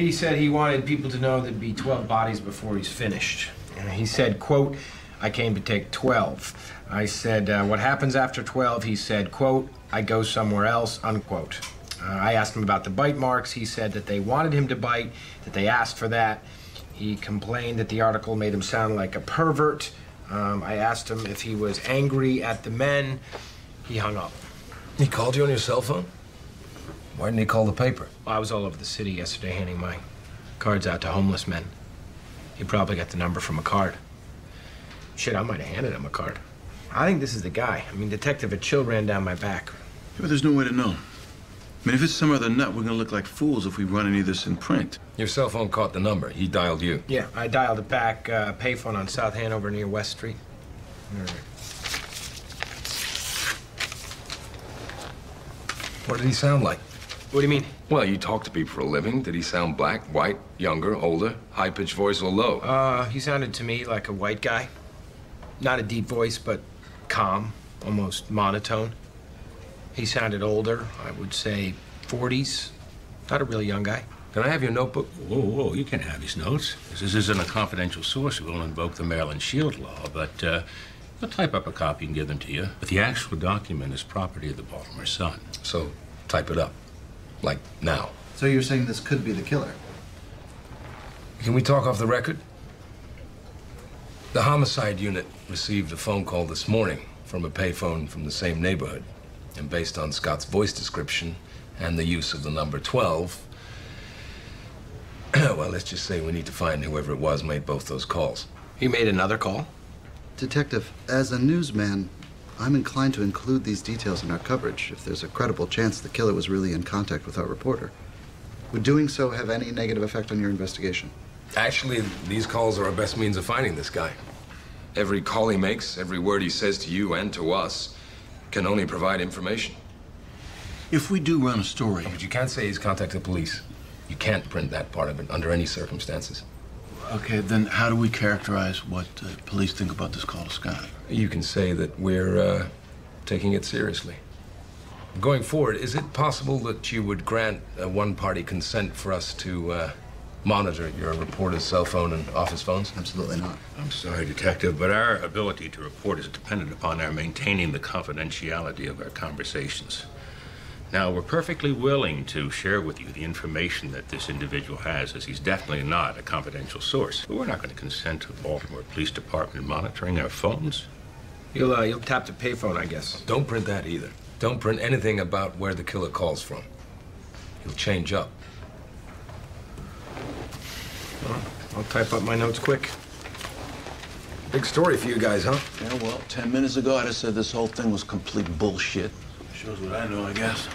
He said he wanted people to know there'd be 12 bodies before he's finished. He said, quote, I came to take 12. I said, what happens after 12? He said, quote, I go somewhere else, unquote. I asked him about the bite marks. He said that they wanted him to bite, that they asked for that. He complained that the article made him sound like a pervert. I asked him if he was angry at the men. He hung up. He called you on your cell phone? Why didn't he call the paper? Well, I was all over the city yesterday handing my cards out to homeless men. He probably got the number from a card. Shit, I might have handed him a card. I think this is the guy. I mean, Detective, a chill ran down my back. Yeah, but there's no way to know. I mean, if it's some other nut, we're gonna look like fools if we run any of this in print. Your cell phone caught the number. He dialed you. Yeah, I dialed it back, payphone on South Hanover near West Street. All right. What did he sound like? What do you mean? Well, you talk to people for a living. Did he sound black, white, younger, older, high-pitched voice, or low? He sounded to me like a white guy. Not a deep voice, but calm, almost monotone. He sounded older, I would say 40s. Not a really young guy. Can I have your notebook? Whoa, you can have his notes. This isn't a confidential source. We'll invoke the Maryland Shield Law, but we'll type up a copy and give them to you. But the actual document is property of the Baltimore Sun. So, type it up. Like, now. So you're saying this could be the killer? Can we talk off the record? The homicide unit received a phone call this morning from a payphone from the same neighborhood. And based on Scott's voice description and the use of the number 12, well, let's just say we need to find whoever it was made both those calls. He made another call? Detective, as a newsman, I'm inclined to include these details in our coverage if there's a credible chance the killer was really in contact with our reporter. Would doing so have any negative effect on your investigation? Actually, these calls are our best means of finding this guy. Every call he makes, every word he says to you and to us, can only provide information. If we do run a story... But you can't say he's contacted the police. You can't print that part of it under any circumstances. Okay, then how do we characterize what police think about this call to Scott? You can say that we're taking it seriously. Going forward, is it possible that you would grant a one-party consent for us to monitor your reporter's cell phone and office phones? Absolutely not. I'm sorry, Detective, but our ability to report is dependent upon our maintaining the confidentiality of our conversations. Now, we're perfectly willing to share with you the information that this individual has, as he's definitely not a confidential source. But we're not going to consent to the Baltimore Police Department monitoring our phones. You'll tap the payphone, I guess. Don't print that either. Don't print anything about where the killer calls from. He'll change up. Well, I'll type up my notes quick. Big story for you guys, huh? Yeah, well, 10 minutes ago, I'd have said this whole thing was complete bullshit. Shows what I know, I guess.